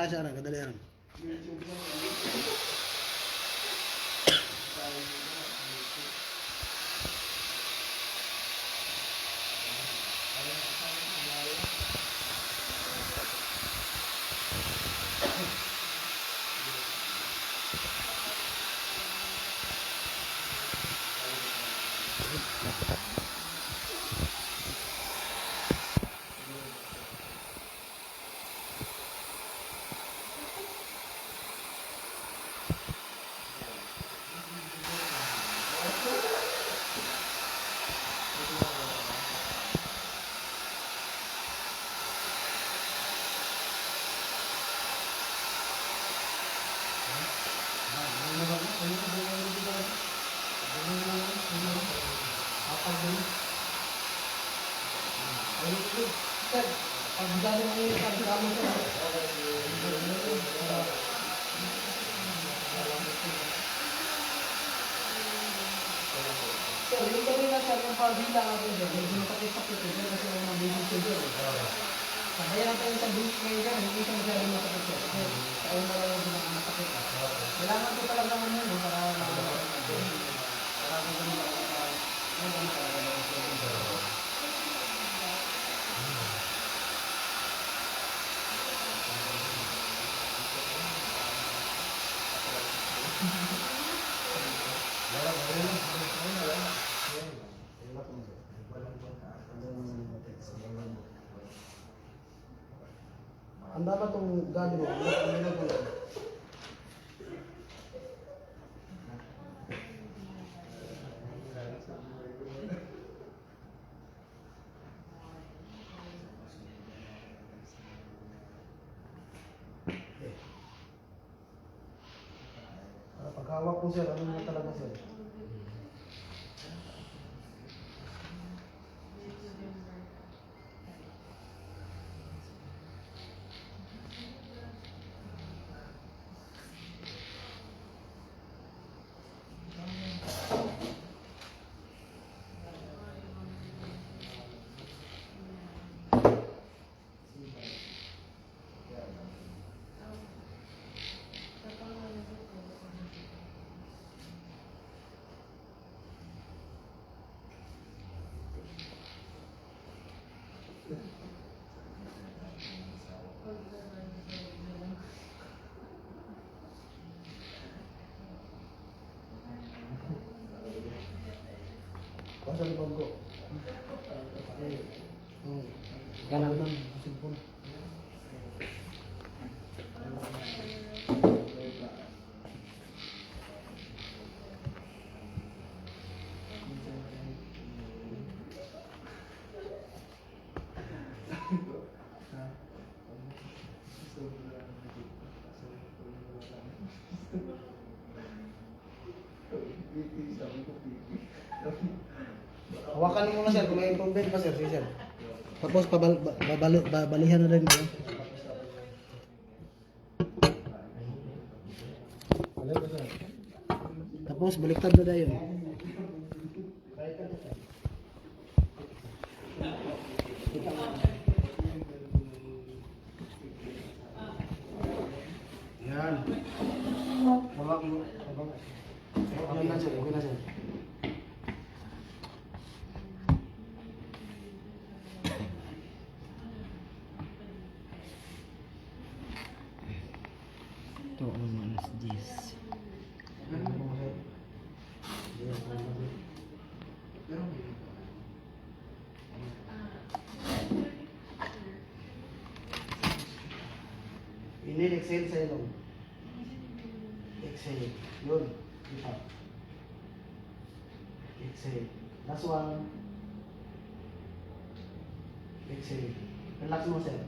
Sarah, kadalian. Sir, yung kanina sir, yung pabila natin dyan, medyo sakit-sakit eh, kasi yung mga baby sugar eh. Kaya lang tayo sa boost ngayon dyan, hindi siya masyadong masakit sir. Kasi sa una lang yung pinakamasakit. Kailangan ko talaga naman yun, para Ang dapat itong gagawin mo, paghawak ko sir, ano na talaga sir? Pasal bangko. Kanan ng cellphone. Hawakan mo muna sir, kung may improvement pa sir, sige sir. Tapos babalihan na rin mo. Tapos baliktad na dayon. Yan. Hawak mo. Okay na sir, okay na sir. Ito ang alas 10. Inhale, exhale sa ilong. Exhale. Yun. Ipa. Exhale. Last one. Exhale. Relax mo sir.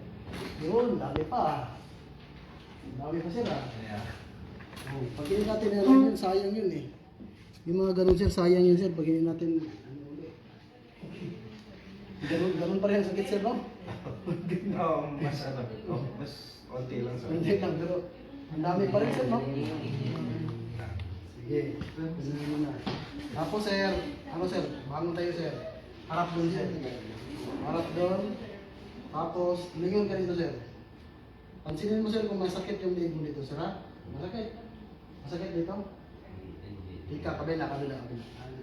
Yun, dami pa. Dami pa sir ah. Oh, pag hindi natin yun, sayang yun eh. Yung mga ganun sir, sayang yun sir. Pag hindi natin, ganun pa rin ang sakit sir, no? Oo, mas ano, mas konti lang sa Hindi lang, pero ang dami pa rin sir, no? Sige, ganun muna. Tapos sir, ano sir, bangon tayo sir. Harap doon sir. Harap doon. Tapos, lingon ka dito sir. Pansinin mo sir kung masakit yung leg mo dito, sir ha? Masakit. Masakit dito? Ika, kabila.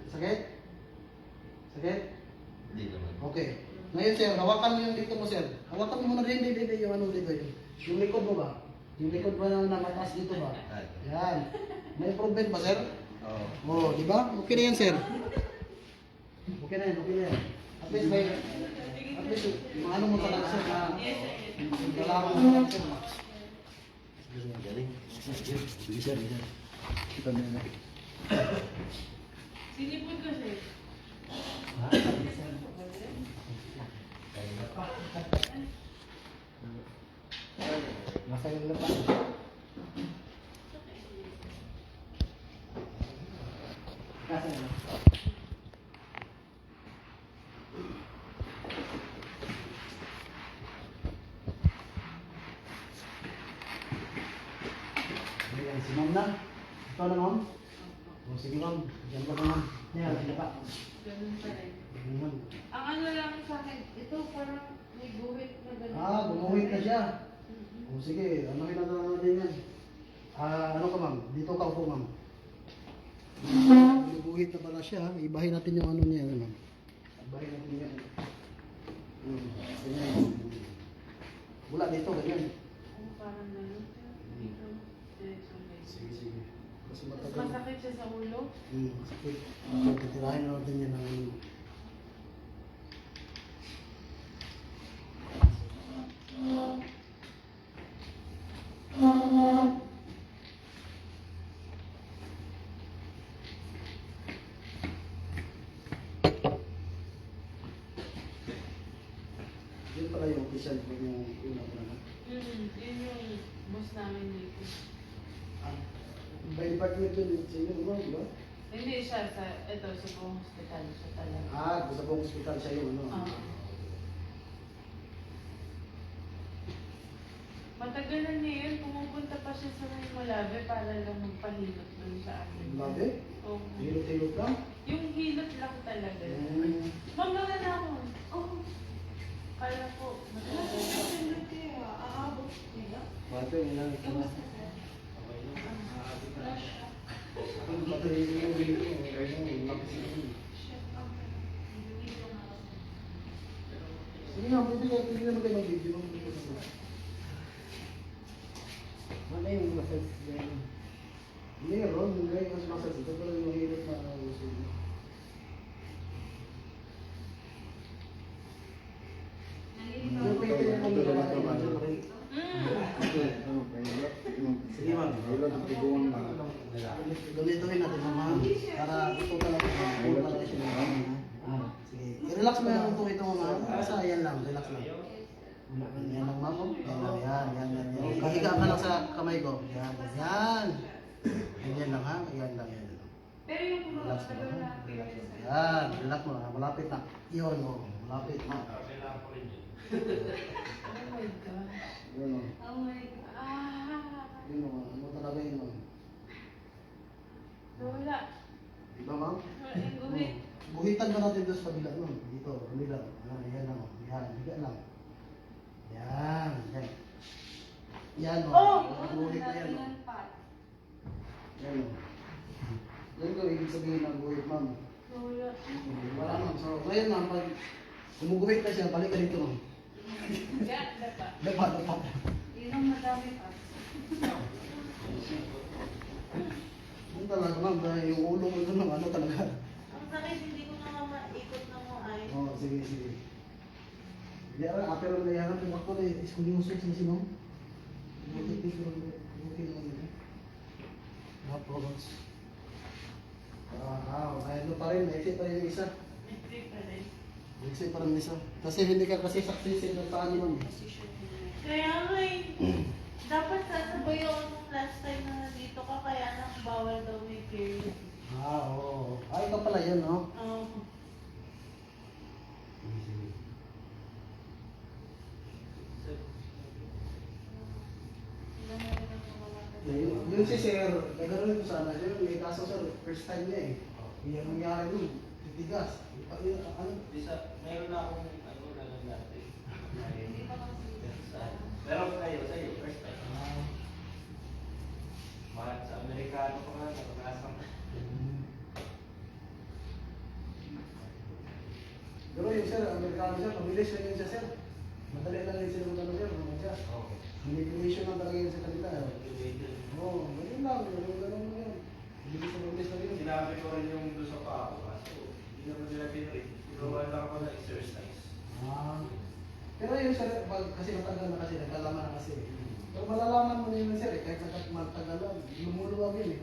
Sakit? Sakit? Hindi naman. Okay. Ngayon sir, hawakan mo yung dito mo sir. Hawakan mo muna rin dito yung ano dito yun. Yung likod mo ba? Yung likod mo na mataas dito ba? Yan. May improvement ba sir? Oo. Oo, di ba? Okay na yan sir. Okay na yan. At least maano mo talaga sir na dalaman mo talaga sir. Galing. Bisa. Kita na. Sinipod ko siya. Masaya na pa. Kasi na. Ayan, si ma'am na. Ito na ma'am. O sige ma'am, dyan ka ma'am. Ayan, sila pa. Ganun pa rin. Ayan. Ang ano lang sa akin, ito parang may guhit na ganun. Gumuhit na siya. O sige, ano na natin yan. Ano ka ma'am? Dito ka upo ma'am. Gumuhit na pala siya. Ibahin natin yung ano niya. Ano, ma'am. Ibahin natin yan. Ganyan. Wala dito, ganyan. Ang parang ganun. Dito. Diretso guys. Sige. Mas Mas matagal. masakit siya sa ulo. Sakit. Titirahin na natin yan ng ano. Yun pala yung official ko yung una. Yun yung boss namin dito. By department yun, sa inyo, no? Diba? Hindi siya sa, ito sa buong hospital siya talaga. Sa buong hospital siya yung ano. Oo. Matagal na niya yun, pumupunta pa siya sa may Malabe para lang magpahilot doon sa akin. Labi? Oo. Hilot-hilot lang? Yung hilot lang talaga. Ma'am, wala na ako. Oh. Kala ko, matagal na. Aabot. Diba? Bato yung lang. Kamusta sir? Ang bato yung sige nga, pwede naman kayo mag-video. Wala yung massage yan. Meron, yung gaya mas massage. Ito pala yung hilot na gusto niyo. Yung pwede na kong gawa kayo, ma'am. Sige ma'am. Gamitin natin ma'am. Para ito talaga. Ito talaga siya ma'am. Sige. I-relax mo yung ito ma'am. Basta yan lang. Relax lang. Yan lang ma'am. Yan. Kahiga ka lang sa kamay ko. Yan. Yan lang ha. Yan lang. Pero yung Relax mo. Relax mo. Yan. Relax mo. Malapit na. Iyon mo. Malapit na. Oh my gosh. Yun o. Oh my God. Yun o. Ano talaga yun o. Wala. Diba ma'am? Wala yung guhit. Buhitan ba natin doon sa kabila nun? Dito, kabila. Yan lang. Yan. Higa lang. Yan. Yan o. Oh! Buhit na yan o. Yan o. Yan ko ibig sabihin ng buhit ma'am. Wala. Wala ma'am. So ngayon ma'am, pag gumuguhit na siya, balik ka dito ma'am. Dapat. Dapat. Yun ang madami pa. Yun talaga ma'am, dahil yung ulo mo doon ng ano talaga. Ang sakit, hindi ko na maikot na mo ay. Oo, sige. Hindi ara, pero layaran kung ako na iskulimusok sa ma'am. Buti naman yun. Tapos, ayun pa rin, naisip pa rin yung isa. Naisip pa rin yung isa. Kasi hindi ka kasi successful ng paan ni ma'am. Kaya nga dapat sasabay ako nung last time na nandito ka, kaya nang bawal daw may period. Oo. Ikaw pala yun, no? Yun si sir, nagkaroon ko sana. Yun, may kaso sir, first time niya eh. Yung nangyari dun, titigas. Ano? Meron na akong ano na lang dati. Pero kayo, sa'yo, first ano ko nga, naranasan ko. Pero yung sir, Amerikano sir, mabilis lang yun siya sir. Madali lang yun sila magano sir, mga siya. Oo. Manipulation lang talaga yun sa kanila. Oo, ganun lang, ganun lang yun. Mabilis lang yun. Sinabi ko rin yung doon sa paa ko, kaso hindi naman nila pinrit. Ginawa lang ako ng exercise. Ah. Pero yun sir, kasi matagal na kasi, nagkalaman na kasi. Pero malalaman mo na yun sir, kahit matagal lang, lumuluwag yun eh.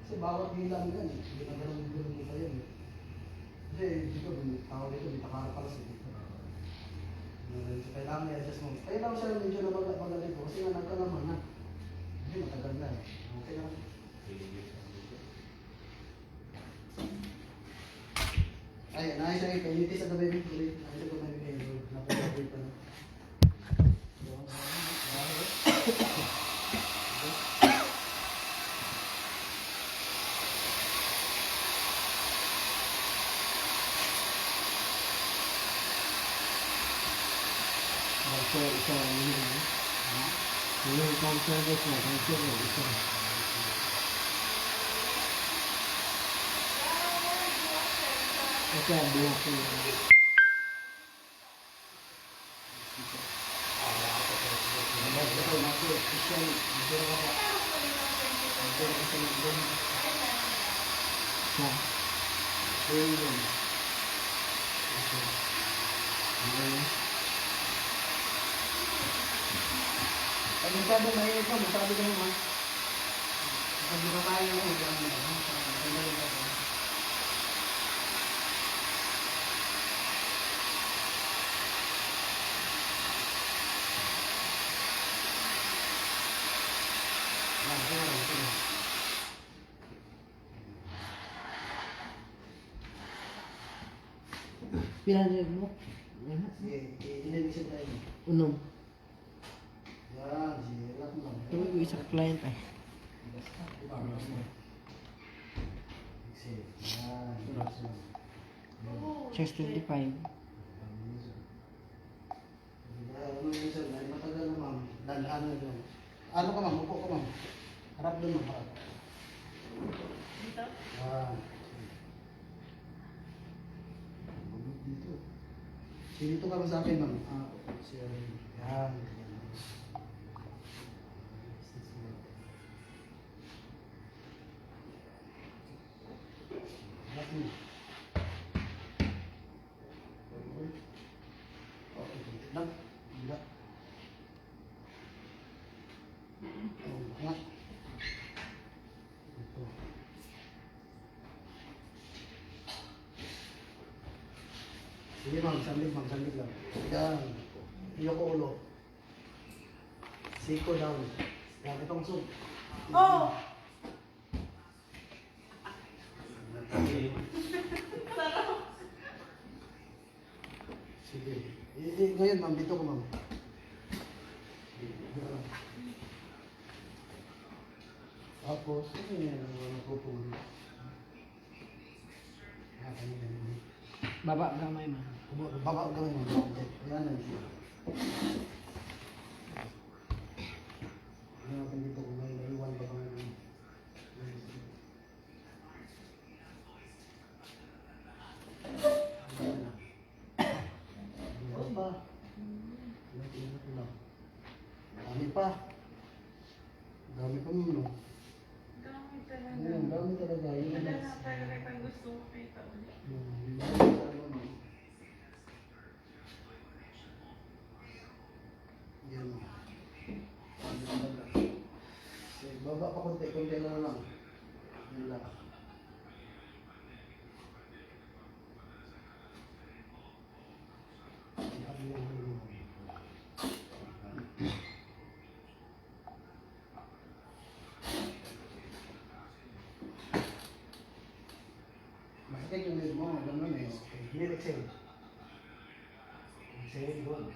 Kasi bawat bilang yan, hindi na ganun pa yun. Kasi dito, tawag dito, dito para sa dito. So, kailangan i-adjust mo. Kaya lang siya medyo nabagal dito kasi nga nagkalaman na. Hindi, matagal na eh. Okay lang. Ay, naayos siya ito. Unitis at the baby. Naayos ito na yung napagawin pa na. Baso isa yun. Yung pang service na, pang service isa. Kasi buhok ko yun. Ha? Ayun. Pag masyado mainit mo, masabi ka naman. Pag di ba kaya mo, gano'n mo. Pinandiyan mo? Sige, i-inalisip tayo. Unom. Yan, sige, relax mo lang. Ito yung isang client ay. Exhale. Yan, relax mo. Chest 25. Ano yun sir, dahil matagal na ma'am, dadaan na doon. Ano ka ma'am, upo ka ma'am. Harap doon ma'am, harap. Dito? Yan. Dito. Sige, dito ka ba sa akin ma'am? Ah, sir. Yan. Relax mo. Okay, lang. Bila. Nga. Ito. Sige ma'am, sandlig lang. Yan. Iyoko ulo. Siko down. Yan, itong sub. Oh! Sige. Ngayon ma'am, dito ko ma'am. Tapos, ano yan ang mga nagpupulo? Ganyan. Baba gamay man. Baba gawin mo. Yan lang siya. Ano natin dito kung may naiwan ba kami ng... Ayan na. Ayan ba? Ingat ko lang. Dami pa. Dami pa mo, no? Dami talaga. Ayan, dami talaga. Yun Wala lang. na talaga kang gusto mo kita ulit. Yan. Baba pa konti na lang. Yan lang. Masakit yung leg mo, ganun eh. Okay. Hindi exhale. Exhale, good.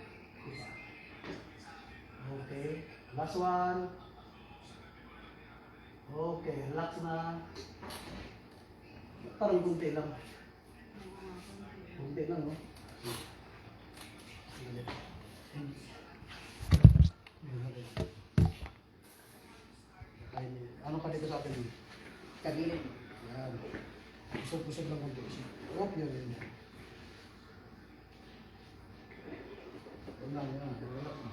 Okay. Last one. Okay, relax na. Parang kunti lang. Kunti lang, no? Sige. Ano ka dito sa atin? Kagilid. Yan. Pusog-pusog lang konti. Up, yun, yun. Yun lang, yan. Relax mo.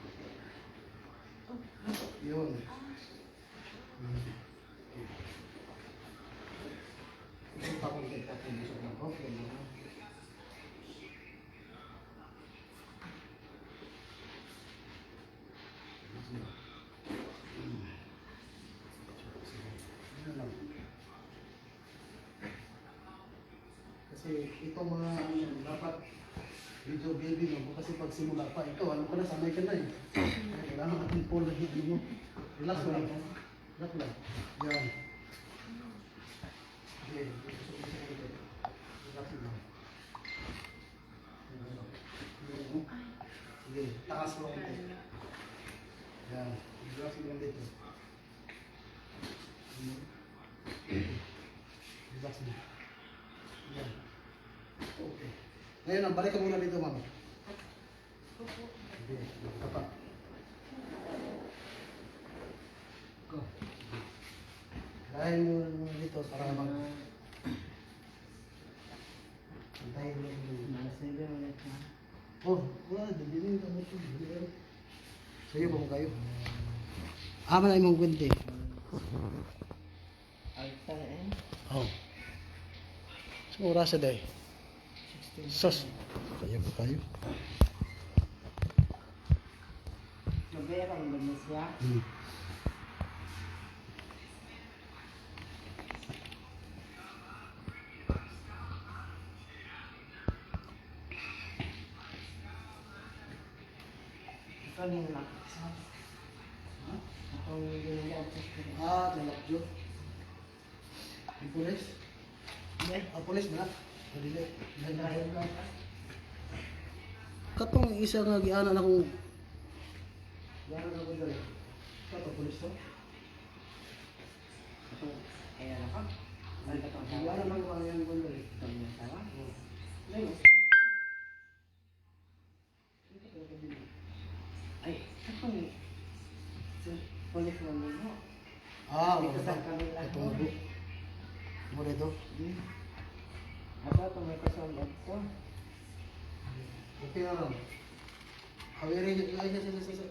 Yun. Pusog pa konti. Pusog lang. Up, yun lang. Yun lang. Kasi itong mga ano, dapat video baby mo kasi pag simula pa ito, ano ka na, sanay ka na eh. Kailangan natin pull lang yung mo. Relax lang. Relax lang. Yan. Okay. Relax lang. Sige, taas mo lang dito. Yan. Relax lang dito. Relax mo. Yan. Okay. Ngayon, balik ka muna dito, ma'am. Okay, tapa. Go. Dahil mo dito para mag... Antayin mo yung... Sige ulit na. Oh, wala, dili ka mo ito. Sige po kayo. Aman ay mong kwente. Alta eh. Oh. Sa oras sa day. Sos. Kaya ba kayo? Maberang ba siya? Ikaw yung nakasal. Ako yung ginagawa sa school. Ah, nalakyo. Ang pulis? Ah, pulis na. Dili. Nagdahil ka. Katong isa nga giana na kong giana na kong dali. Kato pulis to? Ako, kaya na ka? Balik ka tong Giana na kong ano kong dali. Ito yung sawa? Ngayon. Ay, ako ni. Polis mo mo. Ah, Dito sa kanila. Katong bu. Mo dito. Ako ito may kasunod ko. Okay na lang. Kawiri ay sa.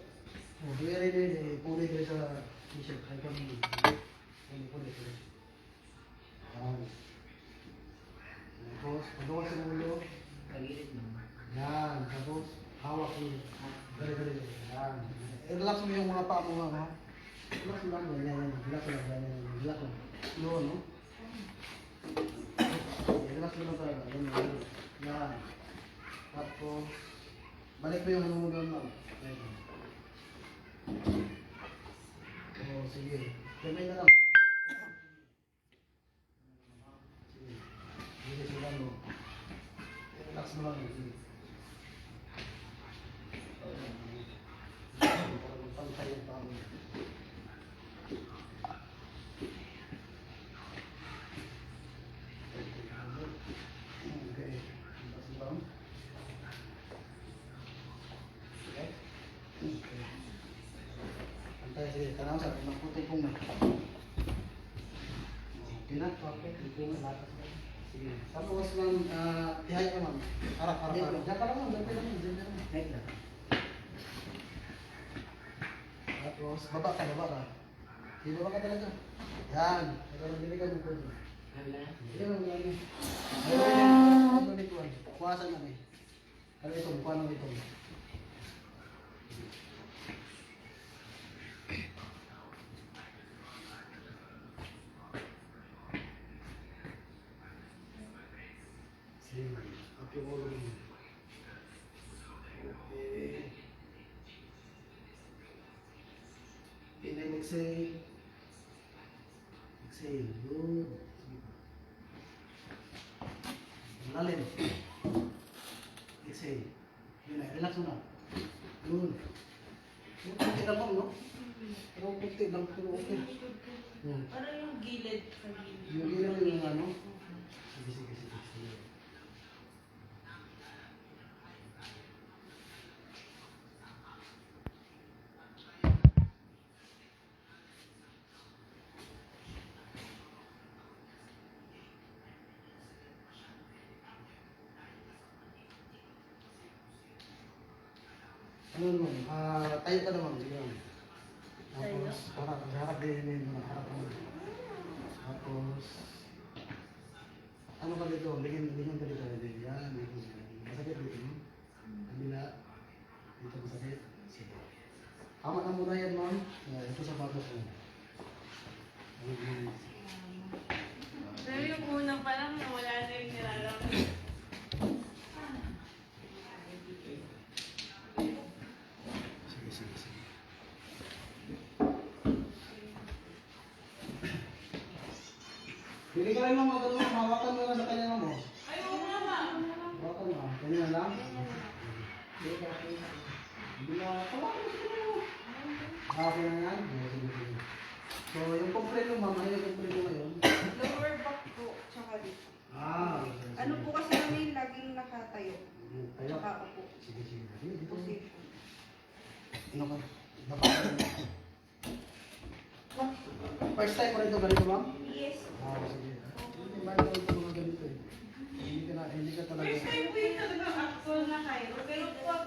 Oh, kawiri din puli din sa t-shirt ay kami. Ay puli din. Tapos, paggawa sa ulo. Kagilid mo. Yan, tapos hawak mo. Gali. Yan. Relax mo yung mga paa mo ha. Relax lang, yan. Relax lang. Relax lang. Yun, no? Relax mo lang talaga. Yan. Tapos, balik mo yung ano mo doon, ma'am. Ayan. Oh, sige. Kamay na lang. Sige. Sige, sila mo. Relax mo lang. Sige. Pantay yung paa mo. Okay. Relax mo lang. Okay. Okay. Pantay, sige. Tanong sa magputupong na. Okay na? Okay. Ipong na lakas na. Sige. Tapos ma'am, tihay ka ma'am. Harap. Diyan ka lang ma'am. Diyan ka lang. Right na. Tapos, baba ka. Di baba ka talaga. Yan. Ikaw dili ka mo. Hala. Hindi mo yan. Ano nito? Kuwasan na eh. Ano ito? Mukha nang ito. Sige. Okay, ulo mo. Okay. And then exhale. Exhale. Good. Lalim. Exhale. Yun na. Relax mo na. Yun. Yung kunti lang mo, no? Pero kunti lang. Pero okay. Parang yung gilid sa gilid. Yung ilan yung ano? Sige. Ano naman? Tayo ka naman. Sige lang. Tapos, harap din mo. Harap mo. Tapos, ano ka dito? Ligyan ka dito. Yan. Masakit dito. No? Kabila. Dito masakit. Sige. Tama na muna yan, ma'am. Ito sa batos mo. Pero yung unang pa lang, wala na yung nilalaman. Sige. Pili ka rin mga ganun, hawakan mo lang sa kanya mo. Ay, oo nga. Hawakan mo, kanya lang. Hindi na, hawakan mo sa kanya mo. Okay na yan? Sige. So, yung kompleno ma'am, ano yung kompleno ngayon? Lower back po, tsaka dito. Okay. Ano po kasi kami laging nakatayo. Tayo? Tsaka po. Sige. Dito. Position. Ano ka? First time mo rin ito ganito ma'am? Yes. Sige. Hindi ba ito mga ganito eh? Hindi ka talaga. First time po yung talagang actual na kayo. Pero pag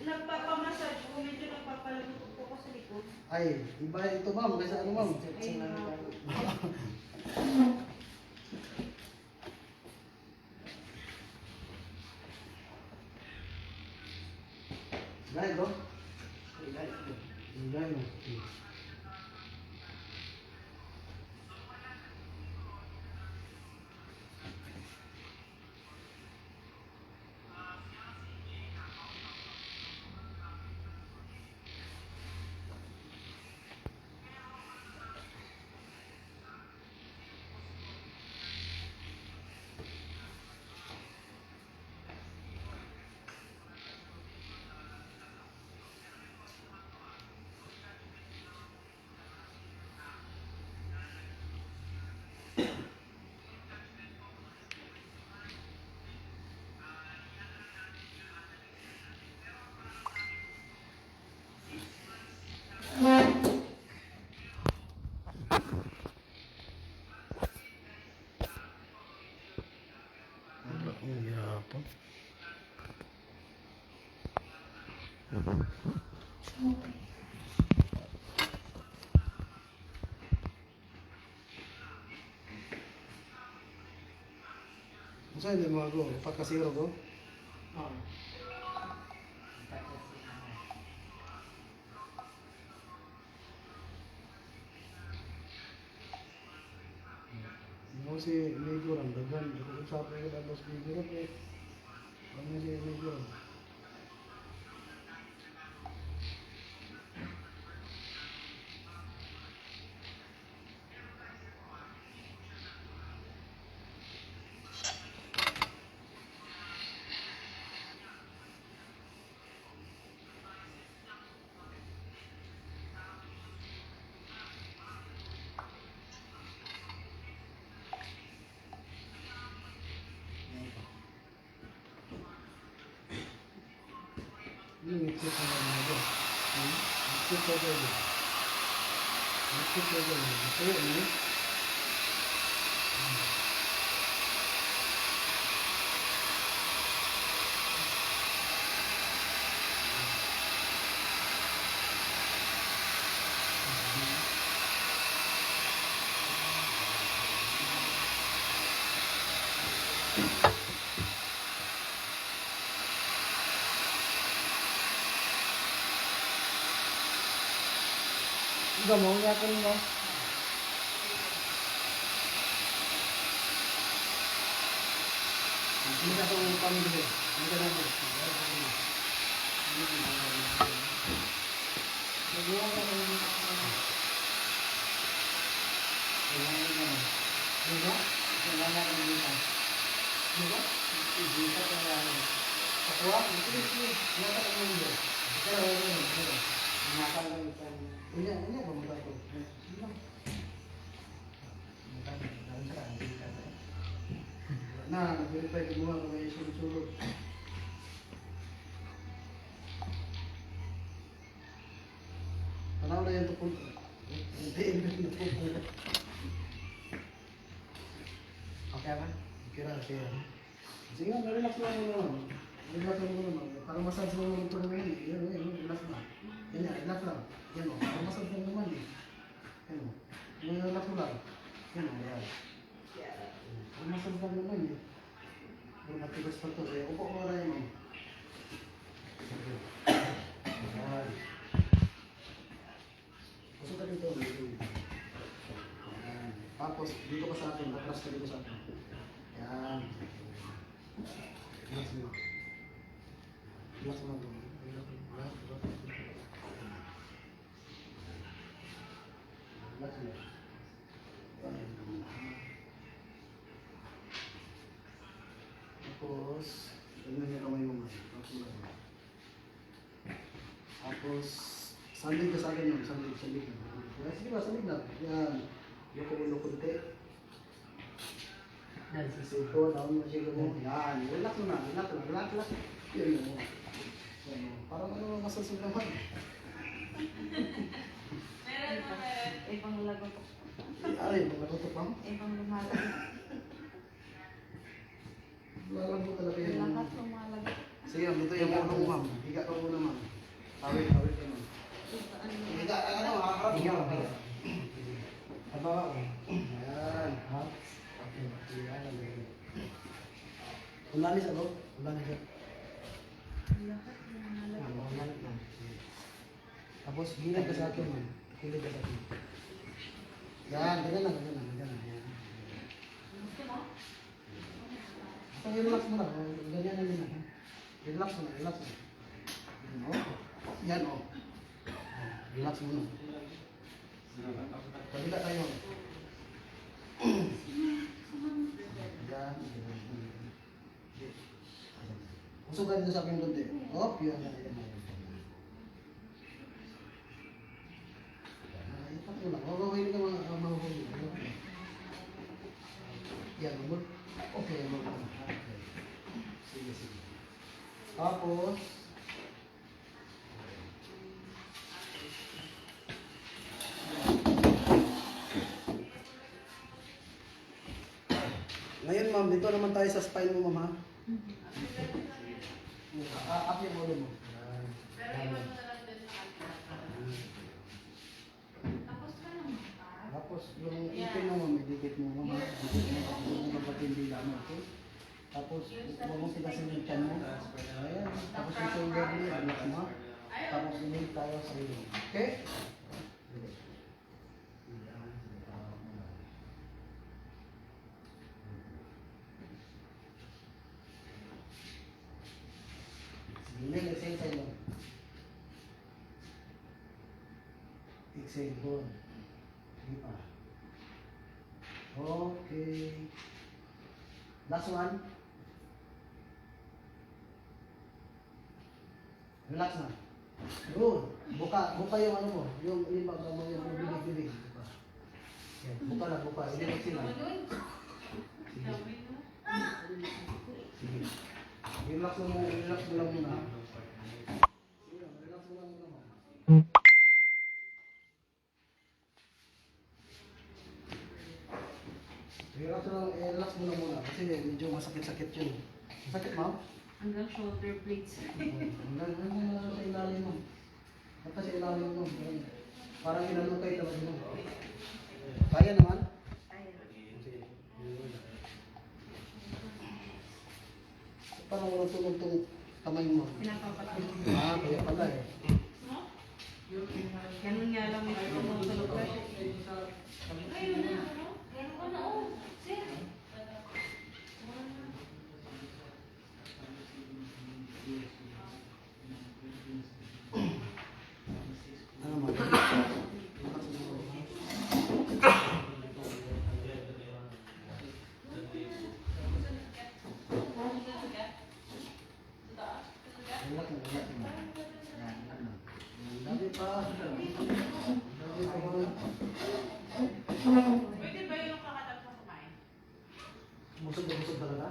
nagpapamassage ko, medyo nagpapalabot po ko sa likod. Ay, iba ito ma'am, kaysa ano ma'am? Ay, Gaya bro? Gaya mo. Ang yapon. Masa hindi mga go? Pagkasiro go? Ano si Amigo ram dagan ito sa akin ko dalos Amigo ram eh. Ano si Amigo ram? Ini ngecek sama aja. Ngecek aja ini. Ngecek aja ini. Betul ini. Enggak mau nyakin mo. Hindi na itong pamilya. Hindi ka na mo. Nagawa ka ng Diba? Wala na ng dita. Diba? Dita ka na. Kakuha? Ito. Nata ka ng dita. Pero wala. Nata ka ng dita. Ini apa muda tu? Nah, verify semua kalau suruh-suruh. Kenapa yang tepuk? Oke apa? Kira oke. Sehingga relax lang naman. Relax lang muna ma'am. Parang massage mo naman ito naman eh. Yan, relax lang. Yan yan, relax lang. Yan o, parang massage lang naman eh. Yan o. Yan, relax mo lang. Yan o, yan. Parang massage lang naman eh. Yung matigas pa ito eh. Upo mo na yan ma'am. Sige. Yan. Pasok ka dito. Yan. Tapos, dito ka sa akin. Atras ka dito sa akin. Yan. Relax mo. Relax mo lang. Relax mo. Relax mo. Tapos, tingnan niyo kamay mo man. Tapos, sandig ka sa akin yun. Sandig. Yan, sige ba, sandig na. Yan. Loko mo konti. Yan, sisiko. Down mo siya mo. Yan, relax mo na. Relax. Yan mo. Parang ano, masasin naman. Eh, panglagot. Ay, malagot pa. Eh, panglumalag. Lalago talaga yan. Lahat lumalagot. Sige, dito yung ulo mo, ma'am. Higa ka muna, ma'am. Tawid ka, ma'am. Higa ka ano, harap. Higa ka. Tabawa ko. Ayan. Ha? Okay. Yan. Ulanis ako. Ulanis ako. Lahat lumalagot. Ulan na. Tapos, gilid ka sa akin, ma'am. Gilid ka sa akin. Yan, ganyan lang. Yan. Basta relax mo lang. Ganyan na yun. Relax mo. Yan, o. Yan, o. Relax mo na. Pagkita tayo. Yan. Usog ka dito sa akin konti. Op, yan. Ipat mo lang. Huwag ka mahuhuli. Yan, umot. Okay, umot. Okay. Sige. Tapos, ngayon ma'am, dito naman tayo sa spine mo, ma'am, ha? Up yung ulo mo. Pero iwan mo na lang din sa akin. Tapos ka naman pa. Tapos yung ipin mo, ma'am, idikit mo, ma'am. Yung mapatindi lang mo, okay? Tapos, huwag mong tigasin yung chan mo. Ayan. Tapos yung shoulder mo, relax mo. Tapos inhale tayo sa iyo. Okay? Inhale, exhale tayo. Exhale, hold. Hindi pa. Okay. Last one. Relax na. Good. Buka yung ano mo. Yung ibang mo yung bibig. Buka. Yan. Buka. Hindi mo sila. Sige. Relax mo lang muna. Sige, relax mo lang muna. Relax mo lang muna. Kasi medyo masakit-sakit yun. Masakit, ma'am? Hanggang shoulder blades. Hanggang sa ilalim mo. Basta sa ilalim mo. Parang inano kayo talaga mo. Kaya naman? Sige. Parang walang tulog itong kamay mo. Pinapapatulog. Kaya pala eh. Ganun nga lang may tumutulog ka siya. Ayun na. Ganun ka na. Oh, sir. Ano mo? Relax mo. Dami pa. Pwede ba yung kakatap sa kumain? Busog talaga?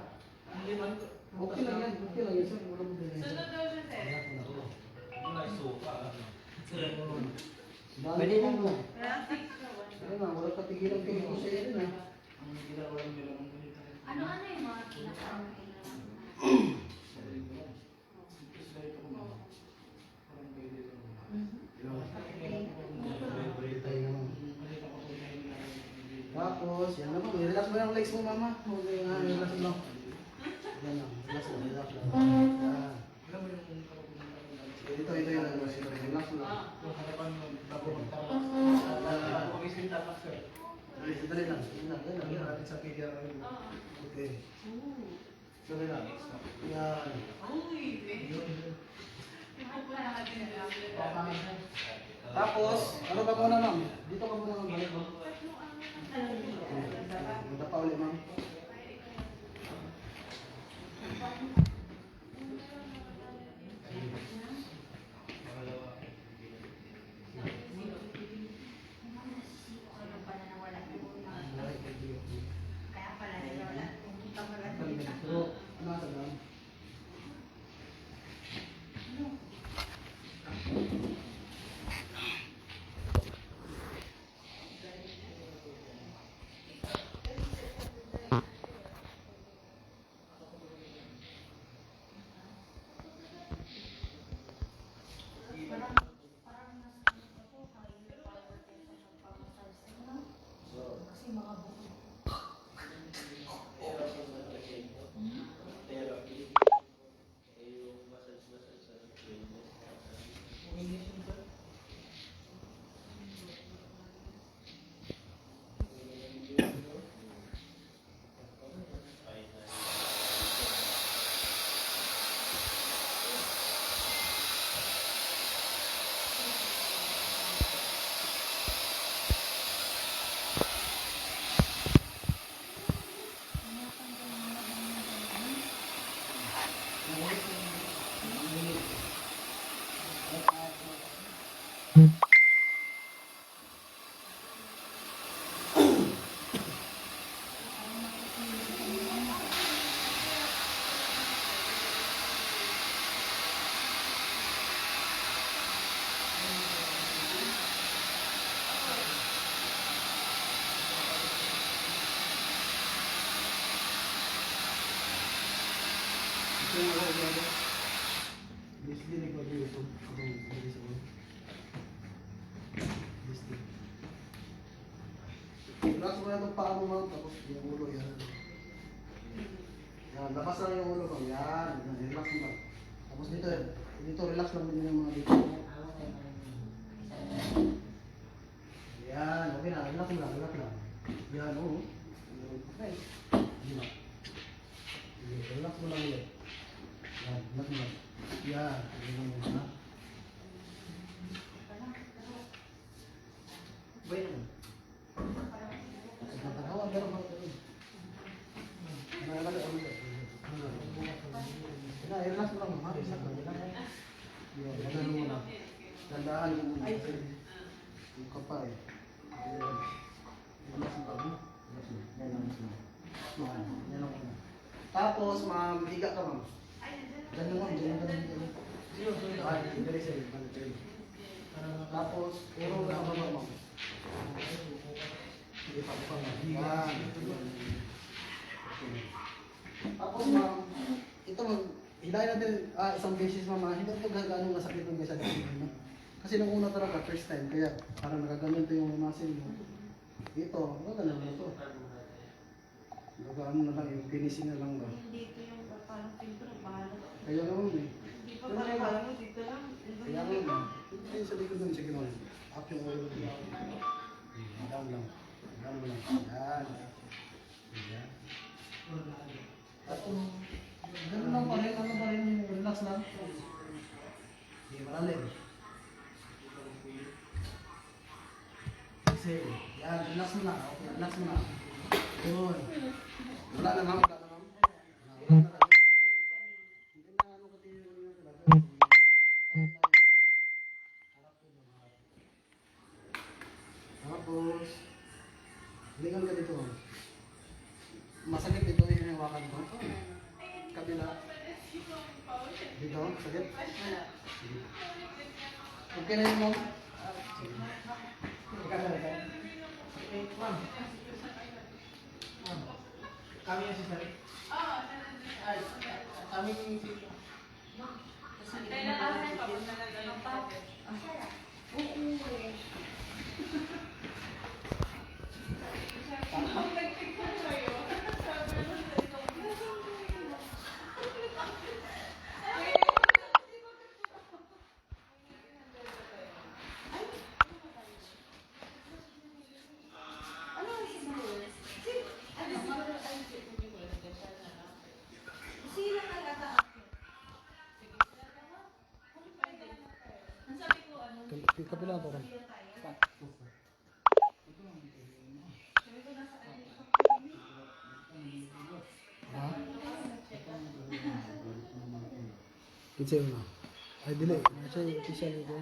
Okay lang yan. Sir, wala mo din yan. Sunod daw siya, sir. Relax mo na. Naisuka. Pwede lang mo. Six na one. Ayun na, wala patigilan kayo ko sa iyo na. Ano yung mga pinaka Tapos, yan na po. Relax mo yung legs mo, mama. Okay, relax mo lang. Yan lang. Relax lang. Relax lang. Yan. Ito yung ano. Relax mo lang. Dali lang. Yan lang. Okay. Dali lang. Yan. Tapos, ano ba muna, ma'am? Dito ka muna, ma'am. Balik mo. Ganda pa ulit, ma'am. Pero, ano sa ma'am? Ito yung ako gado. Disney ko dito. Itong dito sa ulo. Disney. Relax mo na itong paa mo, ma'am. Tapos yung ulo, yan. Yan, labas lang yung ulo, ma'am. Yan, relax mo lang. Tapos dito relax lang din yung mga dito. Yan, okay na. Relax mo lang, relax lang. Yan, oo. Okay. Yan. Relax mo lang ulit. Yan, relax mo lang. Yan, relax mo lang. Bay naman. Pagkakawa, pero mga gawin. Relax mo lang, mama. Relax mo lang. Yan, magano mo lang. Tandaan mo muna. Yung kapal eh. Relax mo lang. Yan lang mo. Yan lang mo. Tapos, ma'am, higa ka, ma'am. Ganun, ma'am. Ganun ka lang. Ay, dali sa'yo. Tapos, puro ka ang baba, ma'am. Sige pa, ma'am. Yan. Tapos, ma'am, ito, hilahin natin isang beses, ma'am. Hindi ito gano'ng masakit ng beses natin. Kasi nung una talaga, first time, kaya parang nagaganito yung muscle mo. Ito, wala na ito. Nagaano na lang, yung finishing na lang ba. Dito yung parang filter, bahala. Kaya naman eh. Hindi pa parang mo, dito lang. Kaya naman. Ito yung sa likod nun, sige naman. Up yung oil mo. Down lang. Down lang. Yan. Yan. Tapos, ganun lang pa rin. Ano pa rin, relax lang. Hindi, malalim. Kasi, yan, relax mo na. Okay, relax mo na. Yun. Wala na, ma'am. Wala na, ma'am. Wala na. Hindi na, ano ka tingin mo yun talaga. Tapos, lingan ka dito. Masakit dito yung hinawakan ko. Kabila. Dito, sakit. Okay na yun, ma'am. Kami yung sisari. Ay, kami yung sisari. Kailan ako na papunta na ganun pa? kapila to. Ha? Kinsa yun na? Ay, dili. Nasa yung isa nito.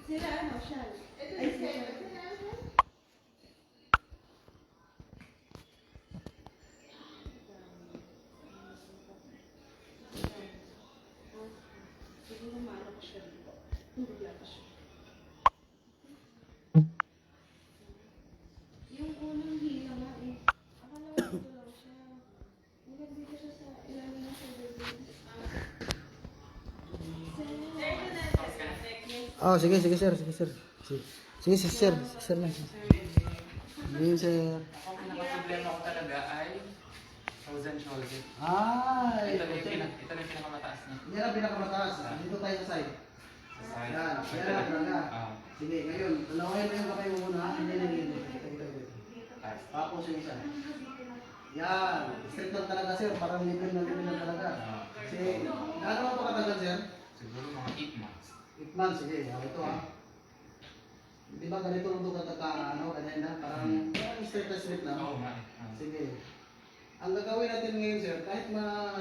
Sila ano, siya. Ay, sila. Siguro maano ko siya dito. Wala pa siya. Yung unang hila nga eh. Akala ko dito lang siya. Hanggang dito siya sa ilalim ng shoulder blades. Ah, sige, sige sir, sige sir. Sige, sige sir, sir lang. Sige sir. Ako pinaka-problema ko talaga ay frozen shoulder. Ay, Ito na yung pinakamataas na. yan ang pinakamataas. Dito tayo sa side. Yan, yan talaga. Sige, ngayon, dalawahin mo yung kamay mo muna. Hindi. Tapos yung isa. Yan, straight lang talaga sir. Parang libre lang talaga. Kasi, gano'n pa katagal sir? Siguro mga 8 months. 8 months, sige. Ito ha. Di ba ganito lang ito kataka, ganyan na? Parang straight lang. Oo nga. Sige. Ang gagawin natin ngayon sir, kahit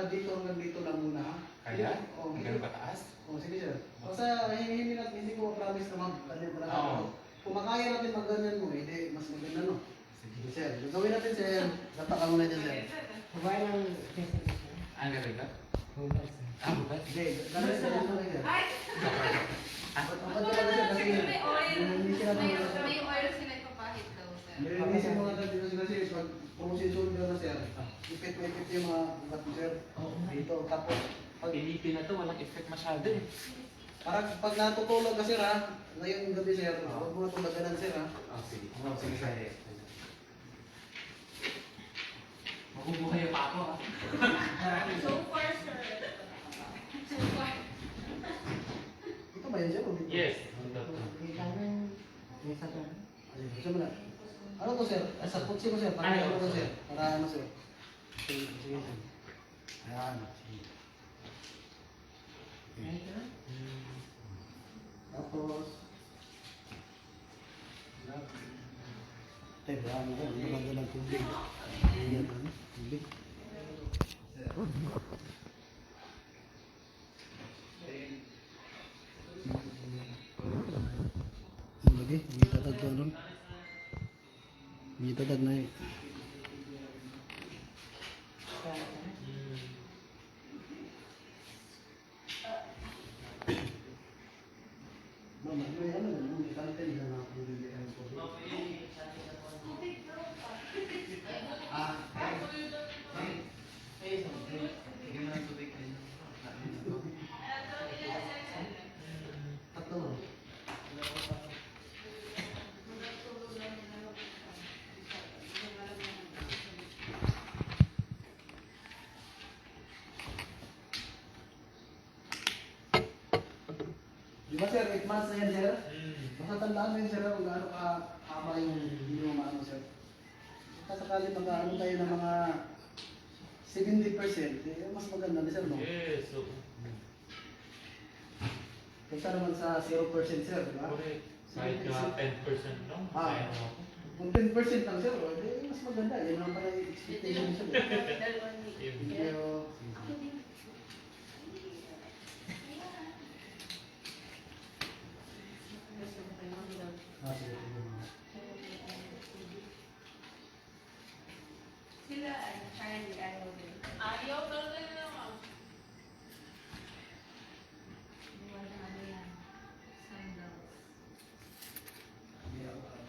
dito hanggang dito lang muna ha. Kaya? Oo, Ang ganun kataas? sige sir. Basta hindi natin, hindi ko promise na mag-ganyan talaga. Oo. Kung makaya natin mag-ganyan mo, hindi, mas maganda no. Sige. Sige sir, gagawin natin sir. Dapat ka muna dyan sir. Kumain ng Ang galing ka? hugas. Bukas? Sige, gagawin sir. Sir. Ay! Ba't ba sir? Kasi May oil. hindi sila May sir. may oil sila ipapahit daw, sir. Nilinisin mo nga dito sila sir. Pag promotion na sir, ipit yung mga ugat mo sir. Dito, tapos pag Pilipin na to, walang effect masyado eh. parang pag natutulog ka sir ha, ngayong gabi sir, huwag mo na tulaganan sir ha. Sige. Sige sa'yo. Mabubuhay pa ako ha. So far, sir. So far. Ito ba yun sir? O dito? Yes. May saka. Ayun, gusto mo na. Ano to sir? Sa kutsi mo sir, para ano to sir? Para ano sir? Sige, sige sir. Ayan. Sige. Tapos, teka, ano ba? Maganda ng tubig. Ayan, tubig. Lagi, may tatag pa nun. May tatag na eh. Mama, ano yan? Ano yung kanta nila na pagbibihan ko? Ah, tatlo. Di ba sir, 8 months na yan sir? Basta tandaan mo yun sir, kung gaano haba yung hindi mo maano sir. Basta sakali mag-ano tayo ng mga 70%, mas maganda na sir, no? Yes. So, Kaysa naman sa 0% sir, di ba? correct. Kahit yung 10% lang. Ah. Kaya mo ako. Kung 10% lang sir, mas maganda. Yan lang pala yung expectation sir. Thank you. Ah, sige, sige. Sila, ano, Charlie, ayaw din. Ayaw talaga naman. Ano yan? Sandals.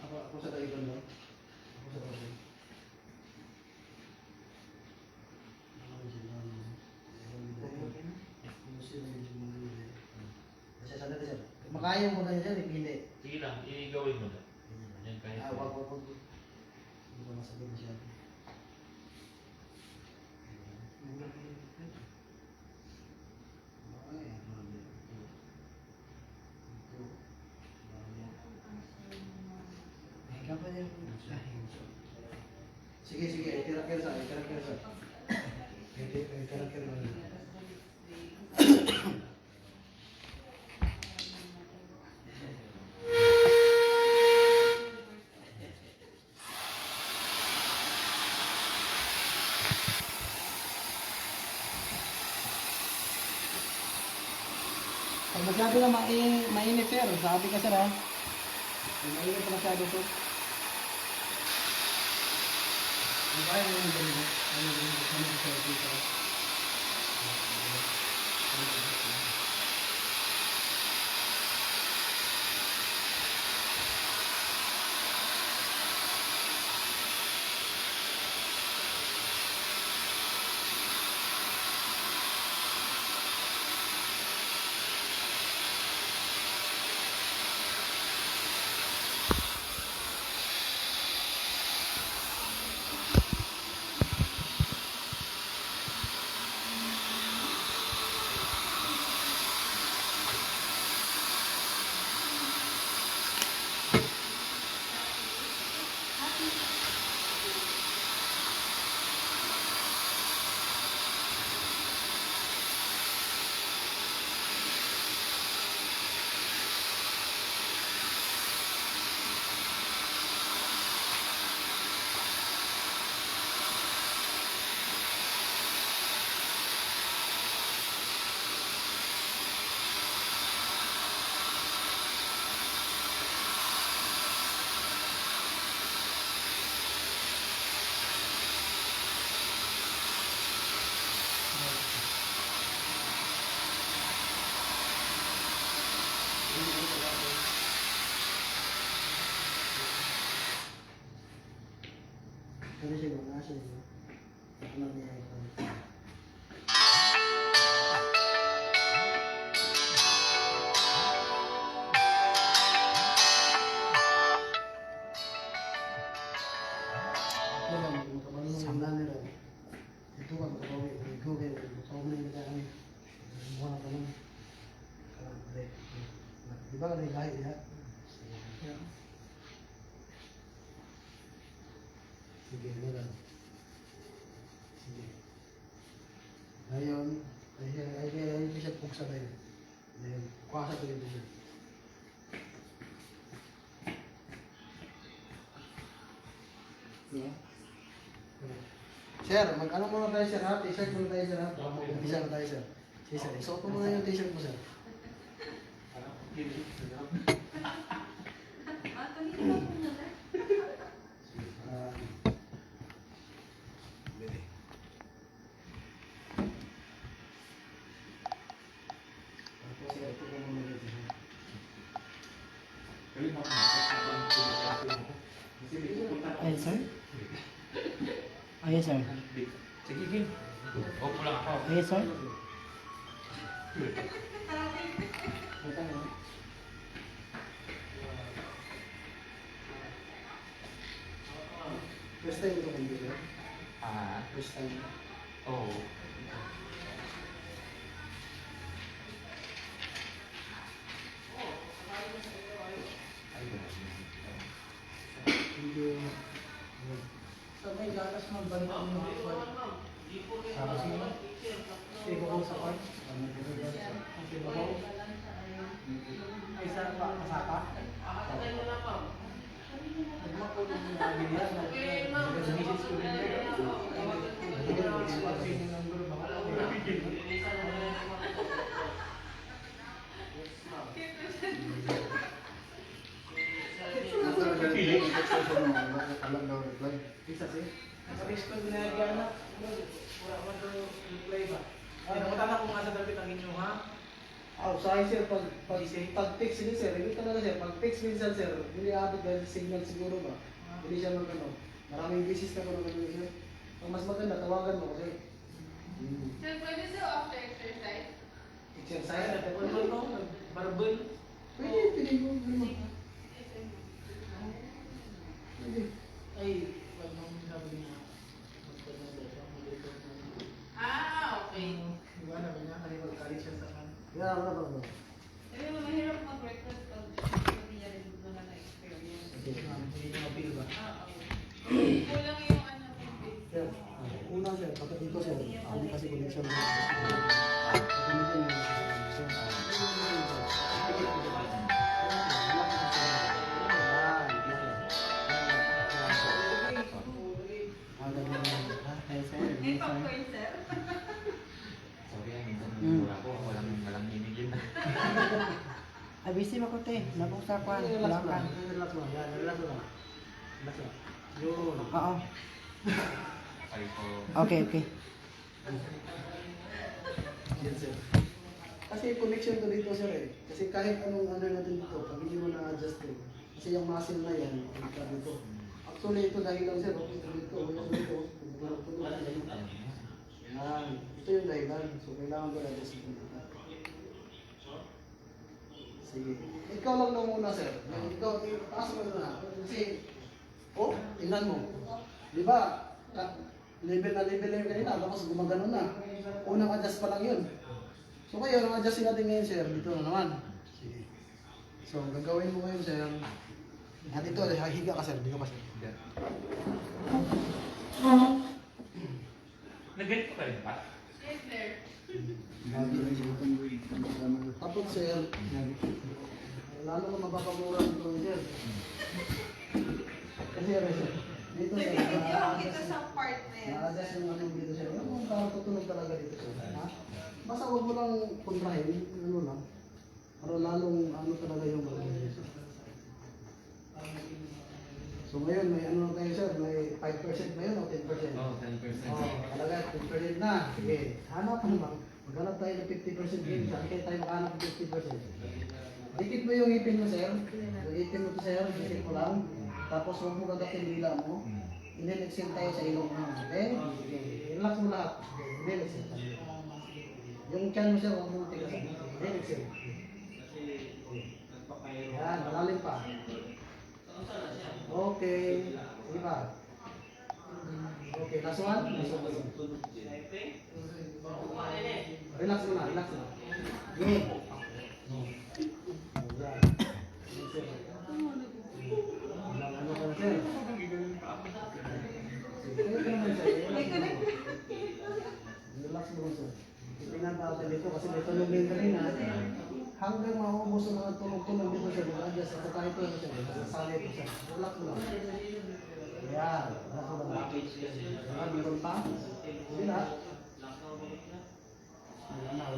Ako sa kaiban no? Ako sa kaiban. Makaya mo na yan, ipili. Sige lang, igawin mo lang. Yan kaya. Wag. Hindi ko masabi masyado. Sige, tira-kira sa. Tira-kira. Pag masyado na mainit sir, sabi ka sir ha. Pag mainit na masyado sir. Di ba yung ganito? Ano yung sir dito? Ano siya ba? Nasa siya. Ano niya ito? Ito lang, magkabalan ng samlan nila. Ito ka, magkabawi. Ito kayo, magkabawi na nila kami. Mukha na tanong. Kalang, di ba ka na ilahi niya? Sige, ano lang. Sige. Ngayon, ay siya puksa na yun. Ngayon, kuwasa ko dito siya. Sir, mag-ano muna tayo sir ha? T-shirt muna tayo sir ha? Mag-umpisa na tayo sir. Sige sir, isuot mo muna yung t-shirt mo sir. Tapos sir, ito po muna dito sir. Ayan sir? Ayan sir? Sige, Gin. Opo lang ako. Ayan sir? First time ito kayo sir? Ah, First time. oo. Hindi. Sa may gatas ng banda ng mga kwan. Sa sino? Tibukaw sa kwan. Ang tibukaw. Ay sa pasaka. Nagmakulong yung mga ganyan. Nag-misis ko rin yun. Isa sir? Naka-respond na gana. Pura man to reply ba? Pinakutan ako nga sa dapit ang inyo ha. Sa akin sir, pag text ini sir, hindi talaga sir, pag text minsan sir, hindi abot dahil signal siguro ba? Hindi siya magano. Maraming business na ko naman yun sir. Ang mas maganda, tawagan mo kasi. Sir, pwede daw after exercise? Exercise Ay, na tapos mo ito, barbell. Pwede, pwede mo. Pwede. Ay, pag nung sabi niya, Okay. Diba nabi niya, kasi magkalit siya sa kan. Yan, ano ba? Sabi mo, mahirap mag-breakfast pag hindi niya rin naman na-experience. Hindi niya mapil ba? Kulang yung ano kung base. Sir, una sir, kapag dito sir, ano kasi connection mo. Connection mo. Sir, May pang-point, sir. Sorry, minsan wala ko. Walang himigin na. Abisi mo ko te, nabong sa kwan, Relax lang. kulakan. Relax lang. Yan, relax lang. Relax lang. Yun. Oo. Ay po. Okay, okay. Yan, sir. Kasi connection to dito, sir eh. Kasi kahit anong ano natin dito, pag hindi mo na-adjust eh. Kasi yung muscle na yan, ito dito. Actually, ito dahil lang, sir. Okay, dito, dito. Yan. Ito yung dahilan. So, kailangan ko na-adjust ito dito. Sige. Ikaw lang daw muna, sir. Ikaw, taas mo na. Kasi, oh, tingnan mo. Di ba, level na yung kanina, tapos gumagano na. Unang adjust pa lang yun. So ngayon, ang adjustin natin ngayon, sir, dito na naman. Sige. So, ang gagawin mo ngayon, sir, at ito, higa ka, sir. Higa ka, sir. Nag-get pa rin pa? Yes, sir. Tapos, sir, lalo mo mapapamura dito, sir. Kasi, sir, dito, sir, Yung kita sa part na yan. na-adjust yung ano dito, sir. Ano, parang tutunog talaga dito, sir. Ha? Basta huwag mo lang kontrahin, ano lang. Para lalong ano talaga yung gagawin. So ngayon, may ano na tayo, sir? May 5% ba yun o 10%? Oo, 10%. Talaga, 10% na. Sige, hanap mo naman. Maghanap tayo ng 50% din. Saan kayo tayo makahanap ng 50%? Dikit mo yung ipin mo, sir. Yung ipin mo to, sir. Dikit mo lang. Tapos huwag mo kagatin dila mo. Inhale, exhale tayo sa ilong mo. Okay? Sige. Relax mo lahat. Inhale, exhale tayo. Yung chan mo, sir, huwag mo tigasan. Inhale, exhale. Yan, malalim pa. Okay. Sige pa. Okay, last one. Last one. Relax muna, relax muna. Good. Ano ka na, sir? Relax mo, sir. Tingnan natin dito kasi may tulog din kanina. Hanggang maubos ang mga tulog-tulog dito sa mag-adjust. Ito tayo ito, sir. Sasali ito, sir. Relax mo lang. Ayan. Relax mo lang. Ayan, meron pa. Hindi na. Wala na.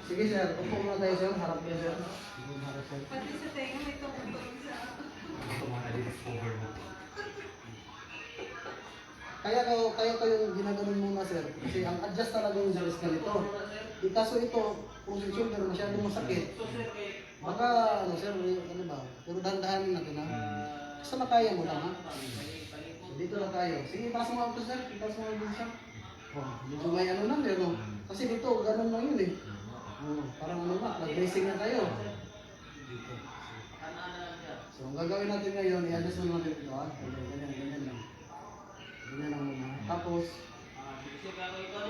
Sige, sir. Upo muna tayo, sir. Harap niyo, sir. Harap, sir. Pati sa tenga may tumutulong sa... Kaya yung ginaganon muna, sir. Kasi ang adjust talaga yung series ka nito. Kaso ito, frozen shoulder, masyadong masakit. Baka, ano, sir, ano ba? Pero dahan-dahanin natin, ha? Basta makaya mo lang, ha? So, dito na tayo. Sige, itaas mo ako, sir. Itaas mo ako, sir. Oh, medyo may ano lang, pero kasi dito, ganun lang yun, eh. Oh, parang ano ba, nag-racing na tayo. Dito. So, ang gagawin natin ngayon, i-adjust mo natin ito, ha? Ganyan lang. Ganyan lang muna. Tapos,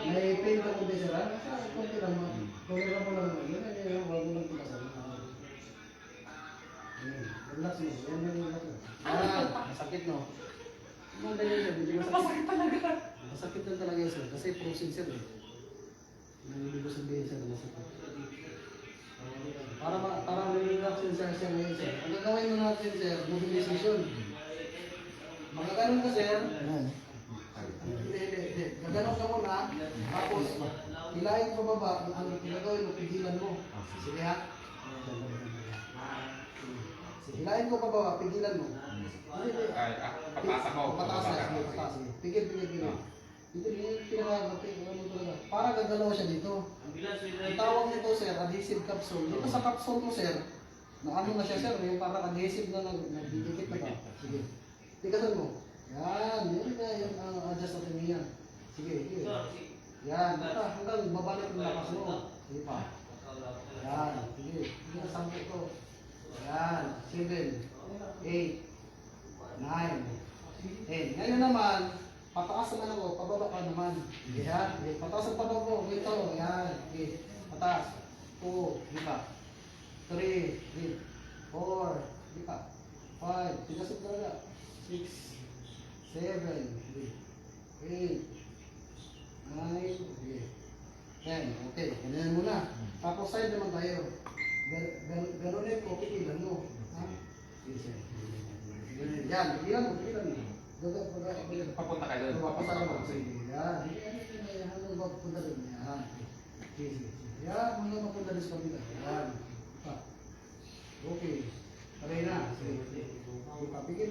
may pain ka kung sir, ha? Kasi konti lang, tulira mo lang. Ganyan, huwag mo lang tigasan. Relax mo. Yan, relax mo. Masakit, no? Ano ganyan, sir? Hindi masakit talaga. Masakit lang talaga yun, sir. Kasi frozen, sir, eh. Hindi ko sabihin, sir, masakit. Para relax yung sir siya ngayon, sir. Ang gagawin mo natin, sir, mobilization. Magkakaroon ka, sir. Hindi. Gaganon ka muna. Tapos, hilahin mo baba. Ang gagawin mo, pigilan mo. Sige, ha? Hilahin ko pababa, pigilan mo. Ay, pataas ako. Pataas na, sige, pataas. Sige. Pigil. Dito yung pinaka, para gagalaw siya dito. Ang tawag nito, sir, adhesive capsule. Dito sa capsule mo, sir, na ano na siya, sir, yung parang adhesive na nagdidikit na ba. Sige. Tigasan mo. Yan, yun na yung adjust natin niyan. Sige. Yan, basta hanggang babalik yung lakas mo. Sige pa. Yan, sige. Sige na sampo ko. Yan, 7, 8, 9, 10. Ngayon naman, pataas naman ako, pababa ka naman. Yan, pataas ang pababa mo. Ito, yan. Okay. Pataas. 2, di pa. 3, 4, di pa. 5, tigasot talaga. 6, 7, 8, 9, 10. Okay, ganyan muna. Tapos side naman tayo. Ganunin ko, pigilan mo. Ha? Sige. Yan, tigilan mo. Baga. Papunta kayo doon. Papunta ka ba? Sige. Yan. Yan, hanggang mapunta doon. Yan. Sige. Yan, hanggang mapunta doon sa kabila. Yan. Pa. Okay. Paray na. Sige. Pigil.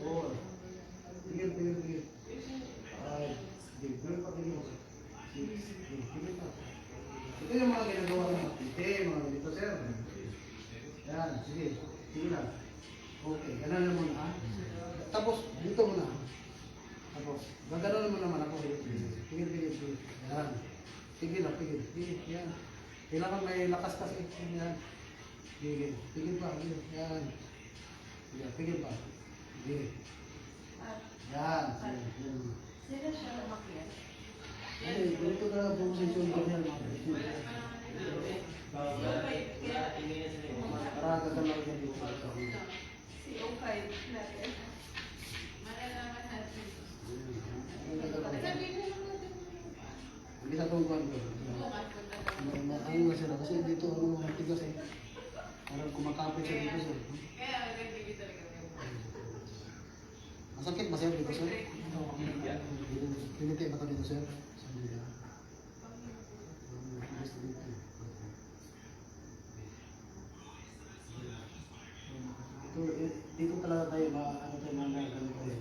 Oh. Pigil. Ay. Sige. Pigil. Sige pa. Ito yung mga ginagawa ng mga mga ganito, sir. Yan. Sige lang. Okay. Ganun na muna. Tapos, dito muna. Tapos, gagano'n mo naman ako. Pigil. Yan. Pigil. Yan. Kailangan may lakas kasi. Yan. Pigil pa. Yan. Pigil pa. Pigil. Yan. Sino siya lumakyat? Ay, ganito na posisyon ko yan. Para gagalaw yan dito. Si Okay natin. Malalaman natin. Sabihin mo natin. Hindi sa itong kwan ko. Ano na sila kasi dito matigas eh. Parang kumakapit sa dito sir. Kaya nagbibigay talaga. Masakit ba sir dito sir? Pinitay ba ito dito sir? Sabi niya. Dito talaga tayo ano tayo mga ganito eh.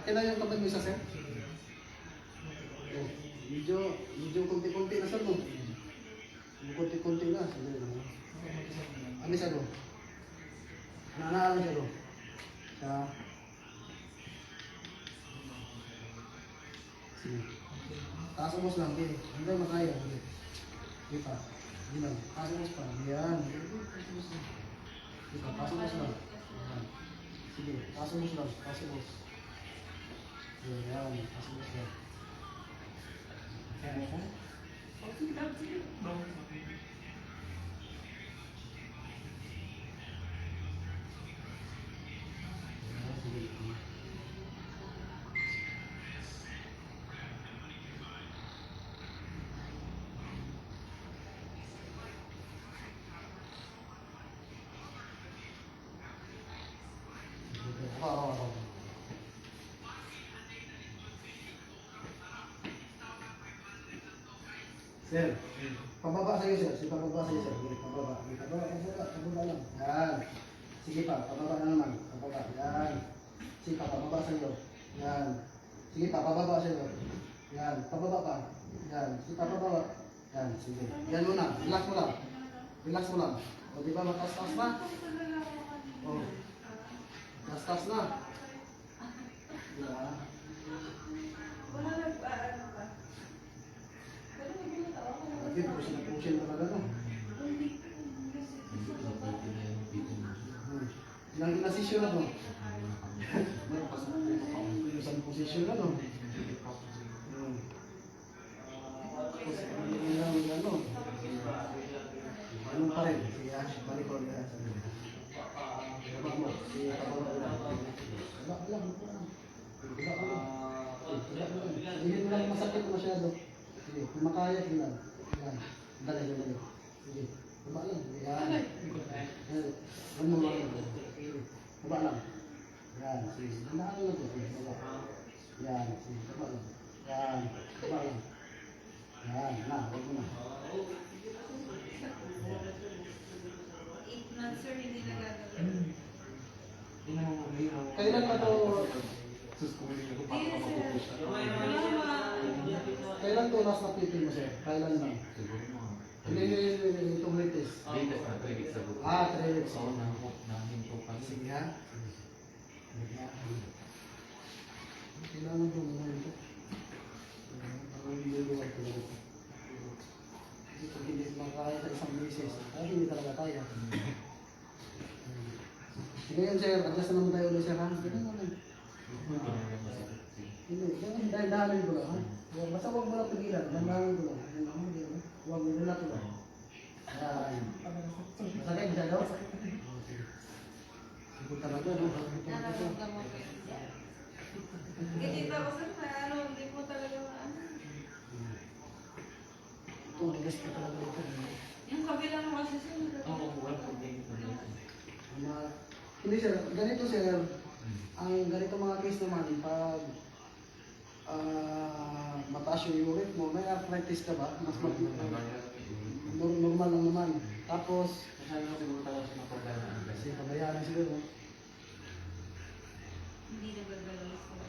Akin na yung kapag mo isa sir? Medyo konti-konti na sir mo. Konti-konti na. Ano siya no? Nanaalan siya no? Sige. Taas-umos lang. Hindi makaya. Kita. Hindi lang. Taas-umos pa. Yan. Kita. Taas-umos lang. Sige. Taas-umos lang. Taas-umos. Yan. Taas-umos lang. Yan. Sir, pababa sa'yo sir. Pababa sa'yo sir. Pababa lang. Yan. Sige pa, pababa na naman. Pababa. Yan. Sige pa, pababa sa'yo. Yan. Sige pa, pababa sa'yo. Yan. Pababa pa. Yan. Sige pa, pababa. Yan. Sige. Yan muna. Relax mo lang. Relax mo lang. O diba matas-tas na? O. Tas-tas na. Diba? Wala nag-ano ka. Lagi, pusin talaga no? Ilang inasisyon na no? Isang posisyon na no? Ganun pa rin. Siya, balikod na. Sabag mo. Siya, kabalo na. Sabag lang. Hindi mo lang masakit masyado. Sige, kung makaya, tingnan. Yan. Dali. Sige. Baba lang. Yan. Ano mo lang. Baba lang. Yan. Sige. Baba lang ito. Baba. Yan. Sige. Baba lang. Yan. Baba lang. Yan. Na. Huwag mo na. 8 months sir, hindi na gagawin. Kailan pa to? Kailan to last na pipin mo sir? Kailan lang? Hindi itong latest. Latest na 3 weeks ago. 3 weeks. Oo, nahinto kami. Sige ha. Kailangan ko mga ito. Ang luluwag ko lang. Pag hindi makakaya sa isang beses, ay hindi talaga kaya. Sige yun sir, adjust na naman tayo ulit sir ha. Ganun naman. Hindi, dahil dahanin ko lang ha. Basta huwag mo lang pigilan, dahanin ko lang. Huwag mo lang ito lang. Masakit masyado? Sige Ito talaga, no? Nararamdaman ko yun. Ganito ako sir, na ano, hindi mo talaga maano. Ito, tigas ka talaga ito. Yung kabila mo kasi sir. Oo, wala problema sa dito. Hindi sir, ganito sir, ang ganito mga case naman, pag mataas yung uric mo, may arthritis ka ba? Mas normal lang naman. Tapos, Masyado na siguro talaga siya ng problema. kasi pabayaan na siguro. Hindi na gagalaw sir.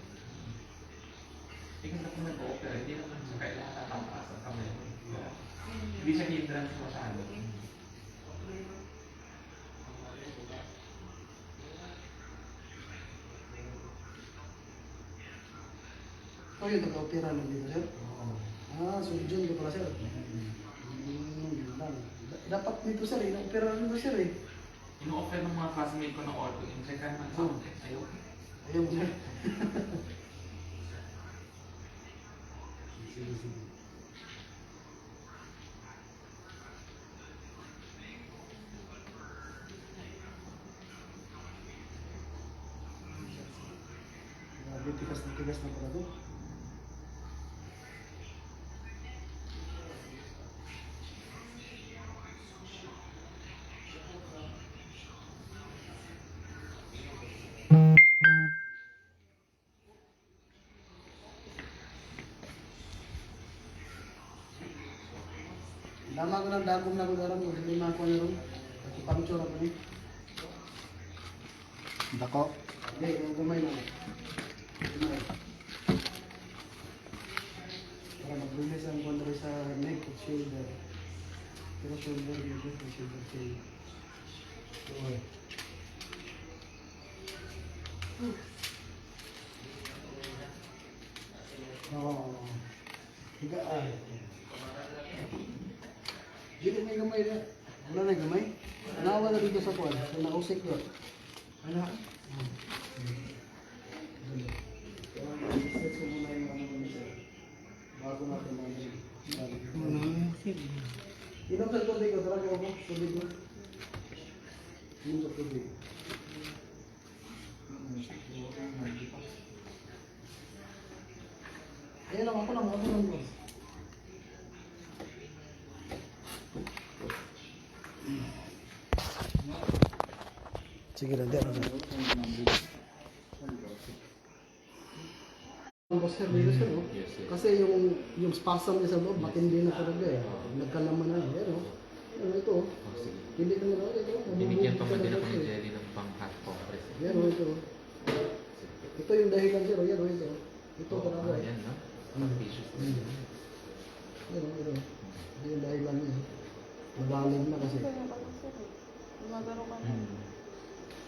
Tingnan na kung nag-o-opera, hindi naman siya kailangan tataas ang kamay. Hindi siya hindrance masyado. Ito yung nag-opera lang dito sir? Surgeon ka pala sir? Yun lang. Dapat dito sir, ina-opera rin ba sir eh? Ino-offer ng mga classmate ko ng ortho, in-checkan man sa akin. Ayaw. Ayaw mo sir. Sige, sige. Grabe, tigas na pala doon. Lama ko ng dagong na kudaran mo, hindi na ako nyo rin. Pagkipangtsura ko rin. Dako? Hindi, yung gamay lang. Gamay. Para mag-release ang kontra sa neck at shoulder. Pero shoulder dito, shoulder chain. Okay. Oo. Higa ay. Dito may gamay na. Wala na gamay? Nawa na dito sa kuwan. So, nausik doon. Ano? Set ko muna yung ano ko nito. Bago natin namin. Inom sa tubig ko. Talaga ako. Tubig mo. Inom sa tubig. Ayan lang ako lang. Ako lang ko. Sige lang, dito. Ang Buster dito sir, no? Kasi yung spasm niya sa loob, matindi na talaga eh. Nagkalaman na eh, no? Ano ito? Hindi naman ako ito. Binigyan pa man din ako ng jelly ng pang-hot compress. Yan o, ito. Ito yung dahilan sir, yan o, ito. Ito talaga eh. Ayan, no? Pang-tissues. Yan o, ito. Ito yung dahilan niya. Magaling na kasi. Gumagaro ka na.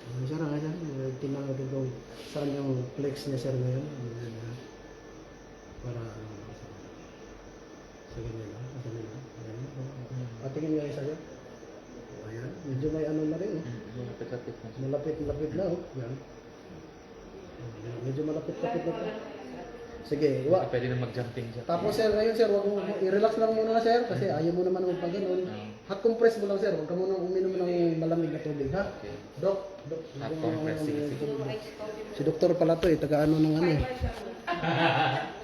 Sir, nga sir, tingnan natin kung saan yung flex niya sir ngayon. Para sa ganyan lang, sa ganyan lang. Ayan. Patingin nga isa sir. Ayan, medyo may ano na rin. Malapit-lapit na siya. Malapit-lapit na oh. Yan. Medyo malapit-lapit na po. Sige, iwa. Pwede na mag-jumping siya. Tapos sir, ngayon sir, wag mo i-relax lang muna sir kasi ayaw mo naman magpagano'n. Hot compress mo lang sir, huwag ka muna uminom ng malamig na tubig ha. Okay. Dok, Hot compress, sige, sige. Si doktor pala to eh, taga-ano ng ano eh.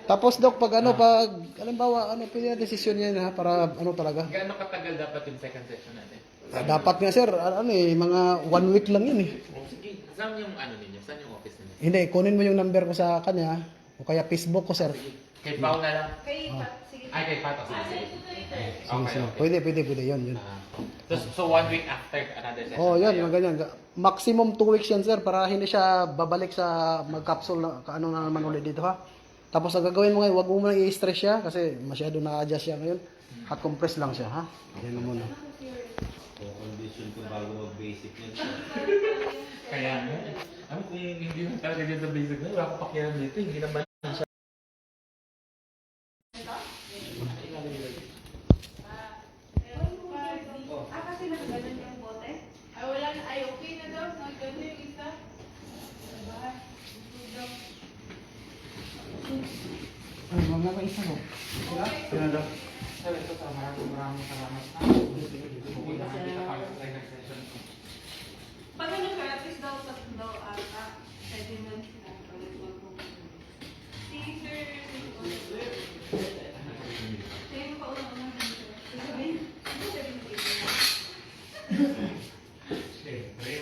Tapos dok, pag halimbawa, pwede na desisyon yan ha, para ano talaga. Gaano katagal dapat yung second session natin? Dapat nga sir, mga 1 week lang yun eh. Oh, sige, saan yung ano ninyo? Saan yung office ninyo? Hindi, kunin mo yung number ko sa kanya, o kaya Facebook ko sir. Sige, kay Pao na lang. Kay Pat, sige. Ay, kay Pato. Sige, sige. Sige, sige. Pwede, yun. So 1 week after another session. Oh, yan, tayo. mga ganyan. Maximum 2 weeks yan, sir, para hindi siya babalik sa mag-capsule na ano na naman ulit dito, ha? Tapos ang gagawin mo ngayon, huwag mo muna i-stress siya kasi masyado na-adjust siya ngayon. Hot compress lang siya, ha? Yan na muna. Condition ko bago mag-basic yan. Kaya nga. Ano kung hindi na talaga dyan sa basic na, wala akong pakialam dito. Hindi naman siya. Kasi nagganon yung bote. Ay, wala na. Ay, okay na daw. Nagano yung isa. Ay, mga pa isa ko. Yan daw. Sir, ito sa maraming salamat. Okay na, kita pa sa second session ko. Pag ano sir, at least daw tatlo daw ata. Pwede man sila. Si sir, siya yung pauna-una din sir. Sabihin, ano siya rin Siyempre,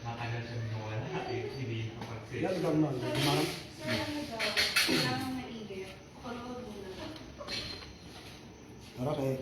matagal siya nawala. Hindi nakapagsis. Yan, ibang man. Gumamit. Sir, ano daw? Kailangan maigit. Follow muna. Okay.